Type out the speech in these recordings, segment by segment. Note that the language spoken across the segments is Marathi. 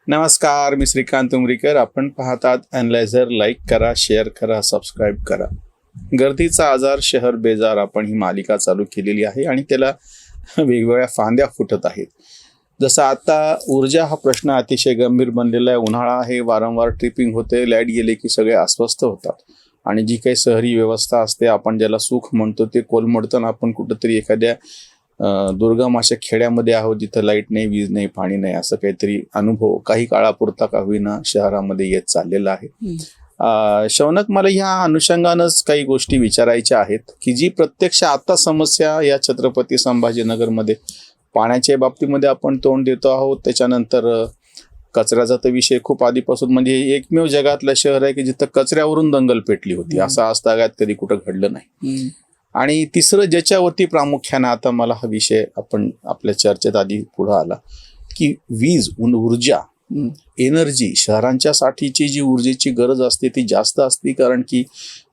नमस्कार, मी श्रीकांत उमरीकर. आपण पाहतात अॅनलायझर. लाईक करा, शेअर करा, सबस्क्राईब करा. गर्दीचा आजार, शहर बेजार, आपण ही मालिका चालू केलेली आहे आणि त्याला वेगवेगळ्या फांद्या फुटत आहेत. जसं आता ऊर्जा हा प्रश्न अतिशय गंभीर बनलेला आहे. उन्हाळा आहे, वारंवार ट्रिपिंग होते, लाईट गेले की सगळे अस्वस्थ होतात आणि जी काही शहरी व्यवस्था असते, आपण ज्याला सुख म्हणतो, ते कोलमडताना आपण कुठंतरी एखाद्या दुर्गम अशा खेड्यामध्ये आहोत जिथं लाईट नाही, वीज नाही, पाणी नाही, असं काहीतरी अनुभव काही काळापुरता का होईना शहरामध्ये येत चाललेला आहे. शौनक, मला ह्या अनुषंगानंच काही गोष्टी विचारायच्या आहेत की जी प्रत्यक्ष आता समस्या या छत्रपती संभाजीनगरमध्ये पाण्याच्या बाबतीमध्ये आपण तोंड देतो आहोत. त्याच्यानंतर कचऱ्याचा तर विषय खूप आधीपासून, म्हणजे एकमेव जगातलं शहर आहे की जिथं कचऱ्यावरून दंगल पेटली होती. असं आजतागायत कधी कुठं घडलं नाही. आणि तिसरं ज्याच्यावरती प्रामुख्यानं आता मला हा विषय आपण आपल्या चर्चेत आधी पुढं आला की वीज, ऊर्जा, एनर्जी, शहरांच्या साठीची जी ऊर्जेची गरज असते ती जास्त असते, कारण की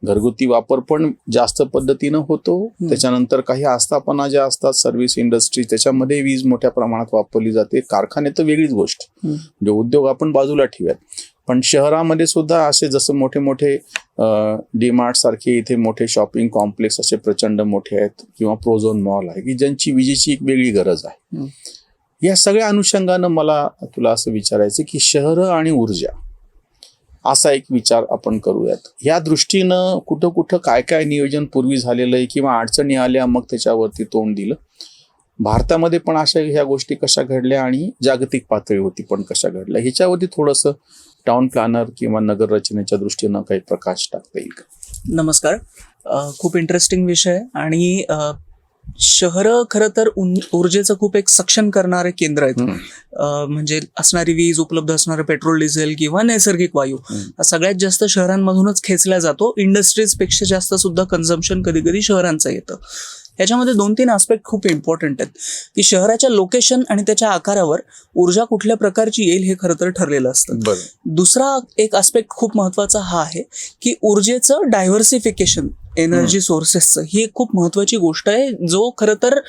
घरगुती वापर पण जास्त पद्धतीनं होतो. त्याच्यानंतर काही आस्थापना ज्या असतात, सर्व्हिस इंडस्ट्री, त्याच्यामध्ये वीज मोठ्या प्रमाणात वापरली जाते. कारखाने तर वेगळीच गोष्ट, म्हणजे उद्योग आपण बाजूला ठेवूयात. पण शहरामध्ये सुद्धा असे जसं मोठे मोठे डीमार्ट सारखे इथे मोठे शॉपिंग कॉम्प्लेक्स असे प्रचंड मोठे आहेत, किंवा प्रोझोन मॉल आहे की ज्यांची विजेची एक वेगळी गरज आहे. या सगळ्या अनुषंगानं मला तुला असं विचारायचं की शहरं आणि ऊर्जा असा एक विचार आपण करूयात. या दृष्टीनं कुठं कुठं काय काय नियोजन पूर्वी झालेलं आहे किंवा अडचणी आल्या मग त्याच्यावरती तोंड दिलं. भारतामध्ये पण अशा ह्या गोष्टी कशा घडल्या आणि जागतिक पातळीवरती पण कशा घडल्या, ह्याच्यावरती थोडंसं टाउन प्लॅनर किंवा नगर रचनेच्या दृष्टीनं काही प्रकाश टाकता येईल का? नमस्कार. खूप इंटरेस्टिंग विषय आणि शहरं खरं तर ऊर्जेचं खूप एक सक्षम करणारे केंद्र आहेत. म्हणजे असणारी वीज, उपलब्ध असणारे पेट्रोल, डिझेल किंवा नैसर्गिक वायू हा सगळ्यात जास्त शहरांमधूनच खेचला जातो. इंडस्ट्रीज पेक्षा जास्त सुद्धा कन्झम्पशन कधी कधी शहरांचं येतं. ह्याच्यामध्ये 2-3 आस्पेक्ट खूप इम्पॉर्टंट आहेत की शहराच्या लोकेशन आणि त्याच्या आकारावर ऊर्जा कुठल्या प्रकारची येईल हे खरं तर ठरलेलं असतं. दुसरा एक आस्पेक्ट खूप महत्वाचा हा आहे की ऊर्जेचं डायव्हर्सिफिकेशन, एनर्जी सोर्सेसचं, ही एक खूप महत्वाची गोष्ट आहे, जो खरं तर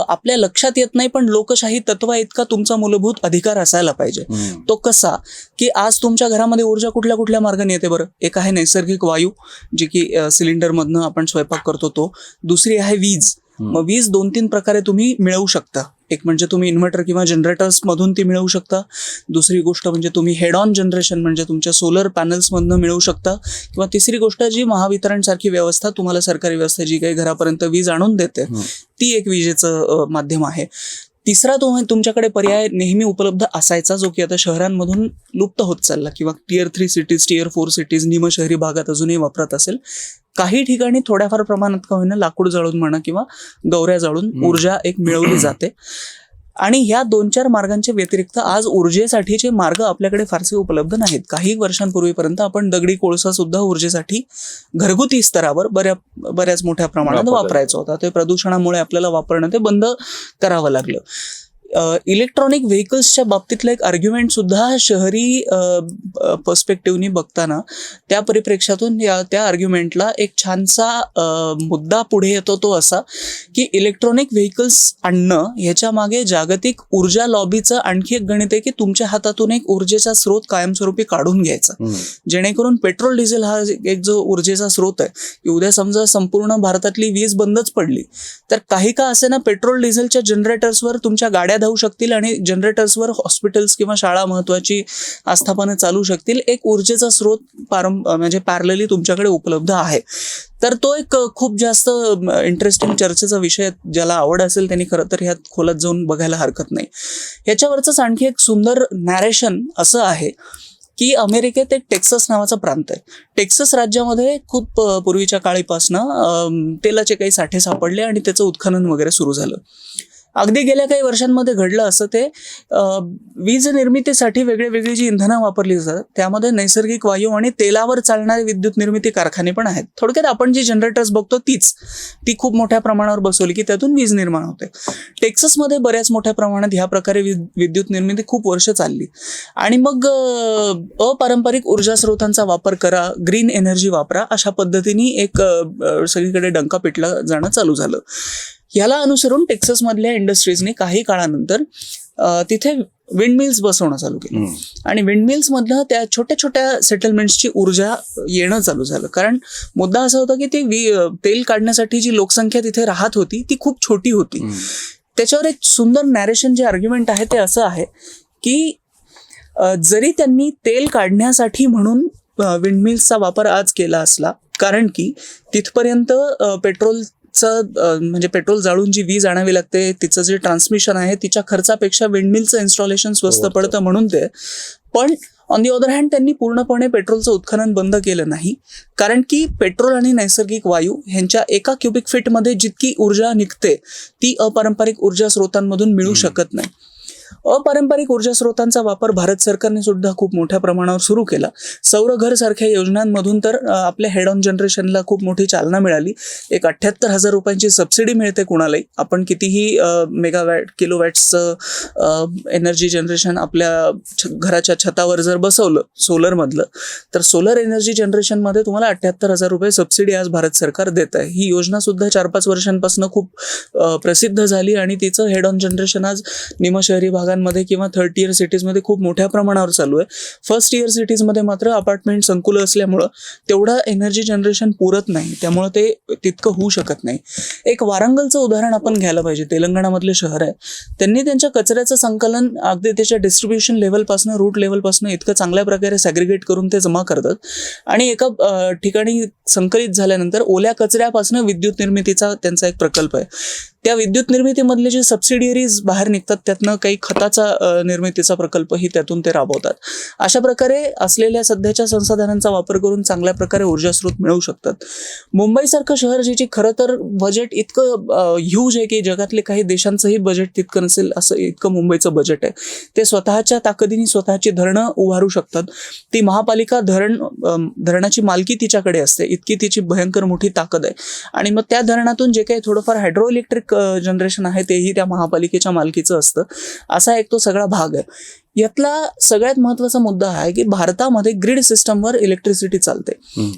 आपल्या लक्षात येत नाही, पण लोकशाही तत्व इतका तुमचा मूलभूत अधिकार असायला पाहिजे. तो कसा की आज तुमच्या घरामध्ये ऊर्जा कुठल्या कुठल्या मार्गाने येते बरं? एक आहे नैसर्गिक वायू, जी की सिलेंडरमधनं आपण स्वयंपाक करतो तो. दुसरी आहे वीज. मग वीज 2-3 प्रकारे तुम्ही मिळवू शकता. एक म्हणजे तुम्ही इन्व्हर्टर किंवा जनरेटर्स मधून ती मिळवू शकता. दुसरी गोष्ट म्हणजे तुम्ही हेड ऑन जनरेशन म्हणजे तुमच्या सोलर पॅनल्स मधनं मिळवू शकता. किंवा तिसरी गोष्ट जी महावितरण सारखी व्यवस्था, तुम्हाला सरकारी व्यवस्था जी काही घरापर्यंत वीज आणून देते, ती एक विजेचं माध्यम आहे. तिसरा तुमच्याकडे पर्याय नेहमी उपलब्ध असायचा, जो की आता शहरांमधून लुप्त होत चालला, किंवा Tier 3 सिटीज, Tier 4 सिटीज, निमशहरी भागात अजूनही वापरत असेल. काही ठिकाणी थोड्याफार प्रमाणात का होईना लाकूड जाळून म्हणा किंवा गवऱ्या जाळून ऊर्जा एक मिळवली जाते. आणि ह्या 2-4 मार्गांच्या व्यतिरिक्त आज ऊर्जेसाठीचे मार्ग आपल्याकडे फारसे उपलब्ध नाहीत. काही वर्षांपूर्वीपर्यंत आपण दगडी कोळसा सुद्धा ऊर्जेसाठी घरगुती स्तरावर बऱ्याच मोठ्या प्रमाणात वापरायचा होता. ते प्रदूषणामुळे आपल्याला वापरणं ते बंद करावं लागलं. इलेक्ट्रॉनिक व्हेकल्सच्या बाबतीतलं एक आर्ग्युमेंट सुद्धा शहरी पर्स्पेक्टिव्हनी बघताना त्या परिप्रेक्षातून त्या आर्ग्युमेंटला एक छानसा मुद्दा पुढे येतो, तो असा की इलेक्ट्रॉनिक व्हेकल्स आणणं ह्याच्या मागे जागतिक ऊर्जा लॉबीचं आणखी एक गणित आहे की तुमच्या हातातून एक ऊर्जेचा स्रोत कायमस्वरूपी काढून घ्यायचा, जेणेकरून पेट्रोल डिझेल हा एक जो ऊर्जेचा स्रोत आहे की उद्या समजा संपूर्ण भारतातली वीज बंदच पडली तर काही का असे ना पेट्रोल डिझेलच्या जनरेटर्सवर तुमच्या गाड्या धावू शकतील आणि जनरेटर्सवर हॉस्पिटल्स किंवा शाळा महत्वाची आस्थापनं चालू शकतील. एक ऊर्जेचा स्रोत म्हणजे पॅरलली तुमच्याकडे उपलब्ध आहे. तर तो एक खूप जास्त इंटरेस्टिंग चर्चेचा विषय, ज्याला आवड असेल त्यांनी खरं तर ह्यात खोलात जाऊन बघायला हरकत नाही. ह्याच्यावरच आणखी एक सुंदर नॅरेशन असं आहे की अमेरिकेत एक टेक्सास नावाचा प्रांत आहे. टेक्सास राज्यामध्ये खूप पूर्वीच्या काळीपासनं तेलाचे काही साठे सापडले आणि त्याचं उत्खनन वगैरे सुरू झालं. अगदी गेल्या काही वर्षांमध्ये घडलं असं ते वीज निर्मितीसाठी वेगळी जी इंधनं वापरली जातात त्यामध्ये नैसर्गिक वायू आणि तेलावर चालणारे विद्युत निर्मिती कारखाने पण आहेत. थोडक्यात आपण जी जनरेटर्स बघतो ती खूप मोठ्या प्रमाणावर बसवली की त्यातून वीज निर्माण होते. टेक्सासमध्ये बऱ्याच मोठ्या प्रमाणात ह्या प्रकारे विद्युत निर्मिती खूप वर्ष चालली आणि मग अपारंपरिक ऊर्जा स्रोतांचा वापर करा, ग्रीन एनर्जी वापरा, अशा पद्धतीने एक सगळीकडे डंका पिटला जाणं चालू झालं. याला अनुसरून टेक्सासमधल्या इंडस्ट्रीजने काही काळानंतर तिथे विंडमिल्स बसवणं चालू केलं. आणि विंडमिल्स मधनं त्या छोट्या छोट्या सेटलमेंट्सची ऊर्जा येणं चालू झालं. कारण मुद्दा असा होता की ते तेल काढण्यासाठी जी लोकसंख्या तिथे राहत होती ती खूप छोटी होती. त्याच्यावर एक सुंदर नॅरेशन जे आर्ग्युमेंट आहे ते असं आहे की जरी त्यांनी तेल काढण्यासाठी म्हणून विंडमिल्सचा वापर आज केला असला, कारण की तिथपर्यंत म्हणजे पेट्रोल जाळून जी वीज आणावी लागते, तिचं जे ट्रान्समिशन आहे तिच्या खर्चापेक्षा विंडमिलचं इन्स्टॉलेशन स्वस्त पडतं म्हणून ते. पण ऑन दी अदर हँड त्यांनी पूर्णपणे पेट्रोलचं उत्खनन बंद केलं नाही, कारण की पेट्रोल आणि नैसर्गिक वायू ह्यांच्या एका क्युबिक फीटमध्ये जितकी ऊर्जा निघते ती अपारंपरिक ऊर्जा स्रोतांमधून मिळू शकत नाही. अपारंपरिक ऊर्जा स्रोतांचा वापर भारत सरकारने सुद्धा खूप मोठ्या प्रमाणावर सुरू केला. सौर घर सारख्या योजनांमधून तर आपल्या हेड ऑन जनरेशनला खूप मोठी चालना मिळाली. एक 78,000 रुपयांची सबसिडी मिळते कुणालाही. आपण कितीही मेगावॅट किलोवॅट्सचं एनर्जी जनरेशन आपल्या घराच्या छतावर जर बसवलं सोलरमधलं, तर सोलर एनर्जी जनरेशनमध्ये तुम्हाला 78,000 रुपये सबसिडी आज भारत सरकार देत आहे. ही योजना सुद्धा 4-5 वर्षांपासून खूप प्रसिद्ध झाली आणि तिचं हेड ऑन जनरेशन आज निमशहरी भागांमध्ये किंवा थर्ड टियर सिटीजमध्ये खूप मोठ्या प्रमाणावर चालू आहे. फर्स्ट टियर सिटीजमध्ये मात्र अपार्टमेंट संकुलं असल्यामुळं तेवढं एनर्जी जनरेशन पुरत नाही, त्यामुळं ते तितकं होऊ शकत नाही. एक वारंगलचं उदाहरण आपण घ्यायला पाहिजे. तेलंगणामधलं शहर आहे. त्यांनी त्यांच्या कचऱ्याचं संकलन अगदी त्याच्या डिस्ट्रीब्युशन लेव्हलपासून रूट लेव्हलपासून इतकं चांगल्या प्रकारे सॅग्रिगेट करून ते जमा करतात आणि एका ठिकाणी संकलित झाल्यानंतर ओल्या कचऱ्यापासून विद्युत निर्मितीचा त्यांचा एक प्रकल्प आहे. त्या विद्युत निर्मितीमधले जे सबसिडियरीज बाहेर निघतात त्यातनं काही खताचा निर्मितीचा प्रकल्पही त्यातून ते राबवतात. अशा प्रकारे असलेल्या सध्याच्या संसाधनांचा वापर करून चांगल्या प्रकारे ऊर्जा स्रोत मिळवू शकतात. मुंबईसारखं शहर ज्याची खरं तर बजेट इतकं ह्यूज आहे की जगातले काही देशांचंही बजेट तितकं नसेल असं इतकं मुंबईचं बजेट आहे. ते स्वतःच्या ताकदीने स्वतःची धरणं उभारू शकतात. ती महापालिका धरणाची मालकी तिच्याकडे असते, इतकी तिची भयंकर मोठी ताकद आहे. आणि मग त्या धरणातून जे काही थोडंफार हायड्रो इलेक्ट्रिक जनरेशन आहे तेही त्या महापालिकेच्या मालकीचं असतं. असा एक तो सगळा भाग आहे. यातला सगळ्यात महत्त्वाचा मुद्दा आहे की भारतामध्ये ग्रीड सिस्टमवर इलेक्ट्रिसिटी चालते.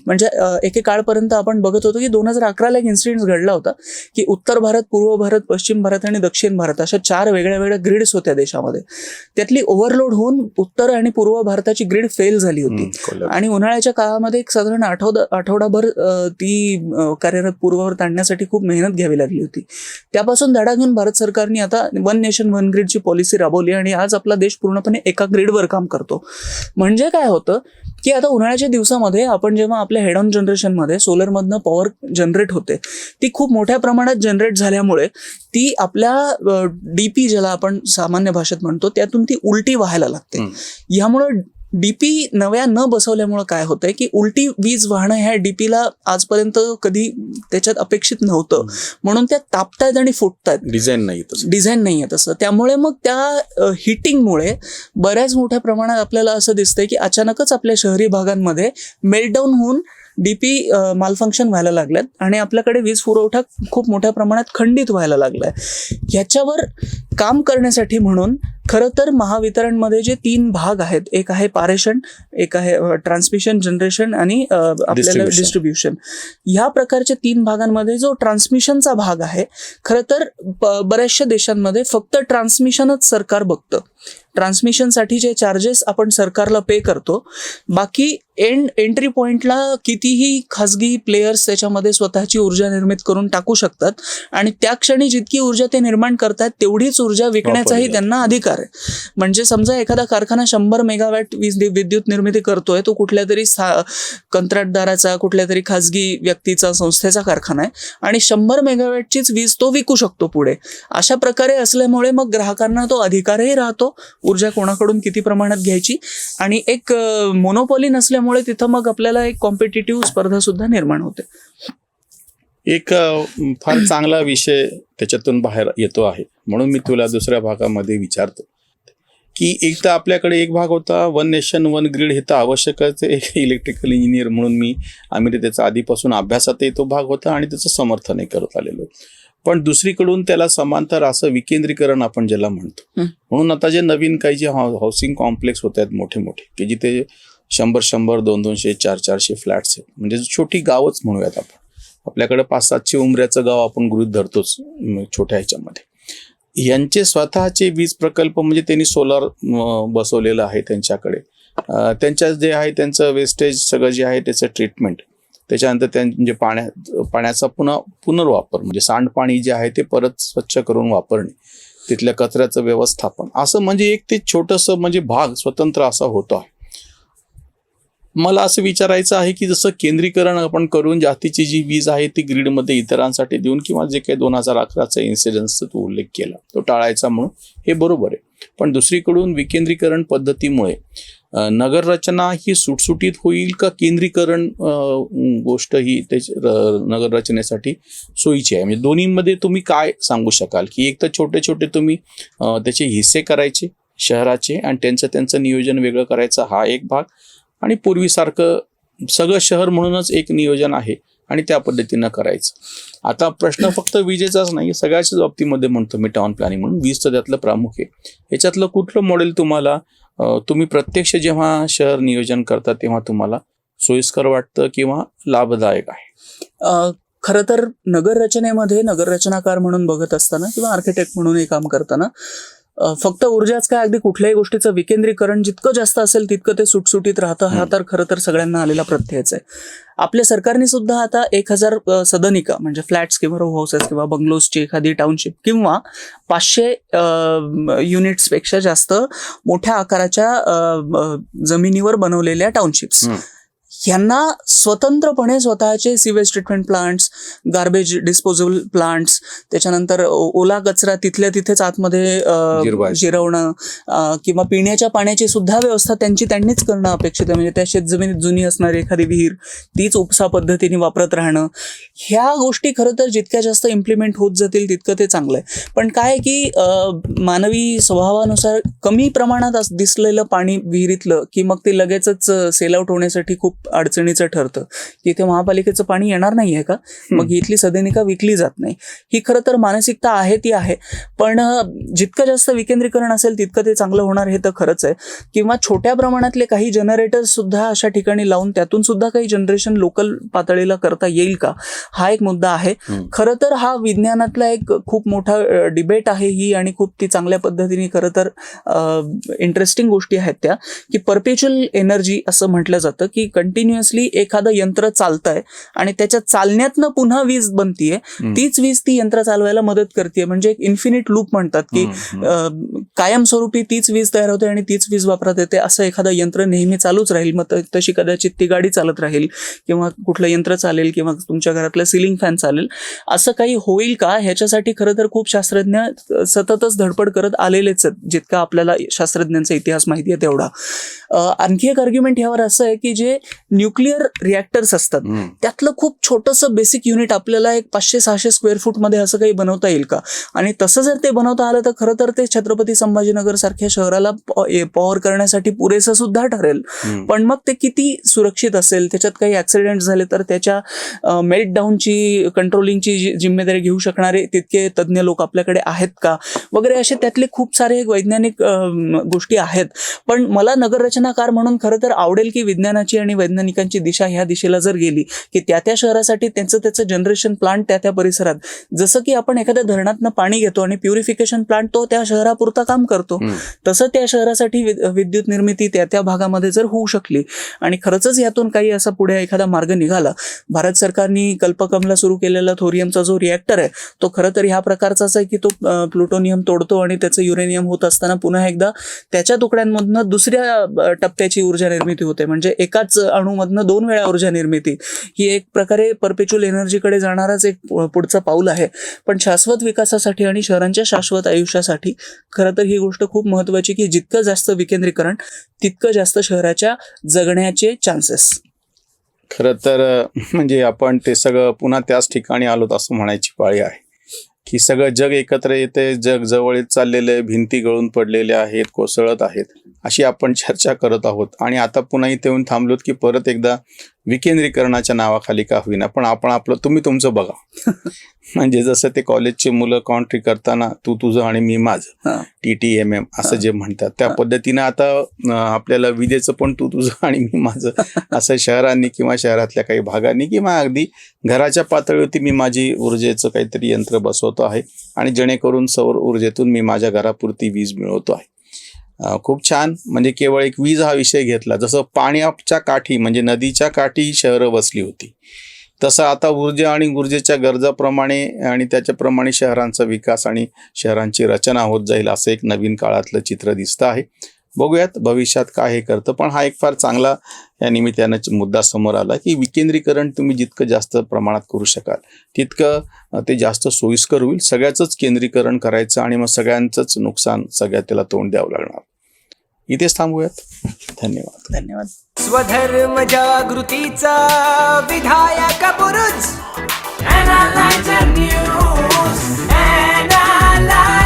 म्हणजे एके काळपर्यंत आपण बघत होतो की 2011ला एक इन्सिडेंट घडला होता की उत्तर भारत, पूर्व भारत, पश्चिम भारत आणि दक्षिण भारत अशा 4 वेगळ्या वेगळ्या ग्रीड्स होत्या देशामध्ये. त्यातली ओव्हरलोड होऊन उत्तर आणि पूर्व भारताची ग्रीड फेल झाली होती आणि उन्हाळ्याच्या काळामध्ये एक साधारण आठवडाभर ती कार्यरत पूर्ववत आणण्यासाठी खूप मेहनत घ्यावी लागली होती. त्यापासून धडा घेऊन भारत सरकारने आता 1 नेशन 1 ग्रीडची पॉलिसी राबवली आणि आज आपला देश पूर्णपणे एका ग्रीडवर काम करतो. म्हणजे काय होतं की आता उन्हाळ्याच्या दिवसामध्ये आपण जेव्हा आपल्या हेड ऑन जनरेशनमध्ये सोलरमधनं पॉवर जनरेट होते, ती खूप मोठ्या प्रमाणात जनरेट झाल्यामुळे ती आपल्या डीपी ज्याला आपण सामान्य भाषेत म्हणतो त्यातून ती उलटी व्हायला लागते. ह्यामुळं डीपी नव्या न बसवल्यामुळं काय होतंय की उलटी वीज वाहणं ह्या डीपीला आजपर्यंत कधी त्याच्यात अपेक्षित नव्हतं, म्हणून त्या तापतायत आणि फुटतायत. डिझाईन नाहीये तसं. त्यामुळे मग त्या हिटिंगमुळे बऱ्याच मोठ्या प्रमाणात आपल्याला असं दिसतंय की अचानकच आपल्या शहरी भागांमध्ये मेल्टडाऊन होऊन डीपी मालफंक्शन व्हायला लागल्यात आणि आपल्याकडे वीज पुरवठा खूप मोठ्या प्रमाणात खंडित व्हायला लागलाय. ह्याच्यावर काम करण्यासाठी म्हणून खरं तर महावितरणमध्ये जे 3 भाग आहेत, एक आहे पारेषण, एक आहे ट्रान्समिशन, जनरेशन आणि आपल्याला डिस्ट्रीब्युशन. ह्या प्रकारच्या 3 भागांमध्ये जो ट्रान्समिशनचा भाग आहे, खरं तर बऱ्याचशा देशांमध्ये फक्त ट्रान्समिशनच सरकार बघतं. ट्रान्समिशनसाठी जे चार्जेस आपण सरकारला पे करतो, बाकी एंट्री पॉइंटला कितीही खाजगी प्लेयर्स त्याच्यामध्ये स्वतःची ऊर्जा निर्मित करून टाकू शकतात आणि त्या क्षणी जितकी ऊर्जा ते निर्माण करतात तेवढीच ऊर्जा विकण्याचाही त्यांना अधिकार आहे. म्हणजे समजा एखादा कारखाना 100 मेगावॅट विद्युत निर्मिती करतोय, तो कुठल्या तरी कंत्राटदाराचा, कुठल्या तरी खाजगी व्यक्तीचा, संस्थेचा कारखाना आहे आणि 100 मेगावॅटचीच वीज तो विकू शकतो पुढे. अशा प्रकारे असल्यामुळे मग ग्राहकांना तो अधिकारही राहतो ऊर्जा कोणाकडून किती प्रमाणात घ्यायची, आणि एक मोनोपॉली नसल्यामुळे तिथं मग आपल्याला एक कॉम्पिटिटिव्ह स्पर्धा सुद्धा निर्माण होते. एक फार चांगला विषय त्याच्यातून बाहेर येतो आहे, म्हणून मी तुला दुसऱ्या भागामध्ये विचारतो की एक तर आपल्याकडे एक भाग होता 1 नेशन 1 ग्रीड, हे तर आवश्यकच. एक इलेक्ट्रिकल इंजिनियर म्हणून आम्ही त्याचा आधीपासून अभ्यासातही तो भाग होता आणि त्याचं समर्थनही करत आलेलो. पण दुसरीकडून त्याला समांतर असं विकेंद्रीकरण आपण ज्याला म्हणतो, म्हणून आता जे नवीन काही जे हाऊसिंग कॉम्प्लेक्स होत आहेत मोठे मोठे, की जिथे 100-100, 200-200, 400-400 फ्लॅट्स आहेत, म्हणजे छोटी गावच म्हणूयात आपण. आपल्याकडे 500-700 उमऱ्याचं गाव आपण गृहीत धरतोच छोट्या ह्याच्यामध्ये. यांचे स्वतःचे वीज प्रकल्प म्हणजे त्यांनी सोलार बसवलेलं आहे त्यांच्याकडे. त्यांच्या जे आहे त्यांचं वेस्टेज सगळं जे आहे त्याचं ट्रीटमेंट, त्याच्यानंतर म्हणजे पाण्याचा पुनर्वापर म्हणजे सांडपाणी जे आहे ते परत स्वच्छ करून वापरणे, तिथल्या कचऱ्याचं व्यवस्थापन, असं म्हणजे एक ते छोटंसं म्हणजे भाग स्वतंत्र असा होतो आहे. मला असं विचारायचं आहे की जसं केंद्रीकरण आपण करून जास्तीची जी वीज आहे ती ग्रीडमध्ये इतरांसाठी देऊन किंवा जे काही 2011चा इन्सिडेन्सचा तो उल्लेख केला तो टाळायचा म्हणून हे बरोबर आहे. पण दुसरीकडून विकेंद्रीकरण पद्धतीमुळे नगररचना ही सुटसुटीत होईल का केंद्रीकरण गोष्ट ही नगररचनेसाठी सोयीची आहे? म्हणजे दोन्हीमध्ये तुम्ही काय सांगू शकाल की एक तर छोटे छोटे तुम्ही त्याचे हिस्से करायचे शहराचे आणि त्यांचं नियोजन वेगळं करायचं हा एक भाग, आणि पूर्वीसारखं सगळं शहर म्हणूनच एक नियोजन आहे आणि त्या पद्धतीनं करायचं. आता प्रश्न फक्त विजेचाच नाही, सगळ्याच बाबतीमध्ये म्हणतो मी टाउन प्लॅनिंग म्हणून, वीज तर त्यातलं प्रामुख आहे. याच्यातलं कुठलं मॉडेल तुम्हाला तुम्ही प्रत्यक्ष जेव्हा शहर नियोजन करता तेव्हा तुम्हाला सोयीस्कर वाटतं किंवा लाभदायक आहे? खरं तर नगररचनेमध्ये नगररचनाकार म्हणून बघत असताना किंवा आर्किटेक्ट म्हणून हे काम करताना फक्त ऊर्जाच काय, अगदी कुठल्याही गोष्टीचं विकेंद्रीकरण जितकं जास्त असेल तितकं ते सुटसुटीत राहतं, हा तर खरं तर सगळ्यांना आलेला प्रत्ययच आहे. आपल्या सरकारने सुद्धा आता 1000 सदनिका म्हणजे फ्लॅट्स किंवा रो हाऊसेस किंवा बंगलोजची एखादी टाउनशिप किंवा 500 युनिट्सपेक्षा जास्त मोठ्या आकाराच्या जमिनीवर बनवलेल्या टाउनशिप्स यांना स्वतंत्रपणे स्वतःचे sewage treatment plants, garbage disposable plants, त्याच्यानंतर ओला कचरा तिथल्या तिथेच आतमध्ये जिरवणं किंवा पिण्याच्या पाण्याची सुद्धा व्यवस्था त्यांनीच करणं अपेक्षित आहे. म्हणजे त्या शेतजमिनीत जुनी असणारी एखादी विहीर तीच उपसा पद्धतीने वापरत राहणं, ह्या गोष्टी खरं तर जितक्या जास्त इम्प्लिमेंट होत जातील तितकं ते चांगलं आहे. पण काय की मानवी स्वभावानुसार कमी प्रमाणात दिसलेलं पाणी विहिरीतलं की मग ते लगेचच सेल आउट होण्यासाठी खूप अडचणीचं ठरतं की इथे महापालिकेचं पाणी येणार नाही आहे का, मग इथली सदनिका विकली जात नाही. ही खरं तर मानसिकता आहे ती आहे, पण जितकं जास्त विकेंद्रीकरण असेल तितकं ते चांगलं होणार हे तर खरंच आहे. किंवा छोट्या प्रमाणातले काही जनरेटर्स सुद्धा अशा ठिकाणी लावून त्यातून सुद्धा काही जनरेशन लोकल पातळीला करता येईल का, हा एक मुद्दा आहे. खरं तर हा विज्ञानातला एक खूप मोठा डिबेट आहे ही, आणि खूप ती चांगल्या पद्धतीने खरं तर इंटरेस्टिंग गोष्टी आहेत त्या, की परपेच्युअल एनर्जी असं म्हटलं जातं की कंटिन्युअसली एखादं यंत्र चालतंय आणि त्याच्या चालण्यातनं पुन्हा वीज बनतीये, तीच वीज ती यंत्र चालवायला मदत करते. म्हणजे एक इन्फिनिट लूप म्हणतात की कायमस्वरूपी तीच वीज तयार होते आणि तीच वीज वापरात येते. असं एखादं यंत्र नेहमी चालूच राहील, मग तशी कदाचित ती गाडी चालत राहील किंवा कुठलं यंत्र चालेल किंवा तुमच्या घरातलं सिलिंग फॅन चालेल, असं काही होईल का ह्याच्यासाठी खरं तर खूप शास्त्रज्ञ सततच धडपड करत आलेलेच आहेत, जितका आपल्याला शास्त्रज्ञांचा इतिहास माहिती आहे तेवढा. आणखी एक आर्ग्युमेंट ह्यावर असं आहे की जे न्यूक्लिअर रिॲक्टर्स असतात त्यातलं खूप छोटंसं बेसिक युनिट आपल्याला एक 500-600 स्क्वेअर फूट मध्ये असं काही बनवता येईल का, आणि तसं जर ते बनवता आलं तर खरं तर ते छत्रपती संभाजीनगर सारख्या शहराला पॉवर करण्यासाठी पुरेसं सुद्धा ठरेल. पण मग ते किती सुरक्षित असेल, त्याच्यात काही ऍक्सिडेंट झाले तर त्याच्या मेल्टडाऊनची कंट्रोलिंगची जिम्मेदारी घेऊ शकणारे तितके तज्ज्ञ लोक आपल्याकडे आहेत का वगैरे, असे त्यातले खूप सारे वैज्ञानिक गोष्टी आहेत. पण मला नगररचनाकार म्हणून खरं तर आवडेल की विज्ञानाची आणि वैज्ञानिकांची दिशा ह्या दिशेला जर गेली की त्या शहरासाठी त्याचं जनरेशन प्लांट त्या परिसरात, जसं की आपण एखाद्या धरणातनं पाणी घेतो आणि प्युरिफिकेशन प्लांट तो त्या शहरापुरता काम करतो, तसं त्या शहरासाठी विद्युत निर्मिती त्या भागामध्ये जर होऊ शकली आणि खरंच यातून काही असा पुढे एखादा मार्ग निघाला. भारत सरकारने कल्पकमला सुरू केलेला थोरियमचा जो रिॲक्टर आहे तो खरं तर ह्या प्रकारचाच आहे की तो प्लुटोनियम तोडतो आणि त्याचं युरेनियम होत असताना पुन्हा एकदा त्याच्या तुकड्यांमधनं दुसऱ्या टप्प्याची ऊर्जा निर्मिती होते. म्हणजे एकाच अणूमधनं 2 वेळा ऊर्जा निर्मिती ही एक प्रकारे परपेच्युअल एनर्जीकडे जाणाराच एक पुढचं पाऊल आहे. पण शाश्वत विकासासाठी आणि शहरांच्या शाश्वत आयुष्यासाठी खरं तर ही गोष्ट खूप महत्वाची की जितकं जास्त विकेंद्रीकरण तितकं जास्त शहराच्या जगण्याचे चान्सेस. खरं तर म्हणजे आपण ते सगळं पुन्हा त्याच ठिकाणी आलोत असं म्हणायची पाळी आहे की सगळं जग एकत्र येते, जग जवळ चाललेलं आहे, भिंती गळून पडलेल्या आहेत, कोसळत आहेत, अशी आपण चर्चा करत आहोत. आणि आता पुन्हा इथे येऊन थांबलोत की परत एकदा विकेंद्रीकरणाच्या नावाखाली का होईना, पण आपण आपलं तुम्ही तुमचं बघा. म्हणजे जसं ते कॉलेजचे मुलं कॉन्ट्री करताना तू तुझं आणि मी माझं, TTMM असं जे म्हणतात, त्या पद्धतीनं आता आपल्याला विजेचं पण तू तुझं आणि मी माझं असं शहरांनी किंवा शहरातल्या काही भागांनी किंवा अगदी घराच्या पातळीवरती मी माझी ऊर्जेचं काहीतरी यंत्र बसवतो आहे आणि जेणेकरून सौर ऊर्जेतून मी माझ्या घरापुरती वीज मिळवतो आहे. खूप छान. म्हणजे केवळ एक वीज हा विषय घेतला, जसं पाण्याच्या काठी म्हणजे नदीच्या काठी शहरं वसली होती, तसं आता ऊर्जा आणि ऊर्जेच्या गरजाप्रमाणे आणि त्याच्याप्रमाणे शहरांचा विकास आणि शहरांची रचना होत जाईल, असं एक नवीन काळातलं चित्र दिसतं आहे. बघूयात भविष्यात काय हे करतं. पण हा एक फार चांगला या निमित्तानं मुद्दा समोर आला की विकेंद्रीकरण तुम्ही जितकं जास्त प्रमाणात करू शकाल तितकं ते जास्त सोयीस्कर होईल. सगळ्याचंच केंद्रीकरण करायचं आणि मग सगळ्यांचंच नुकसान, सगळ्या त्याला तोंड द्यावं लागणार. इथेच थांबूयात. धन्यवाद. धन्यवाद. स्वधर्म जागृतीचा विधायक बुरुज. Analyzer News. Analyzer.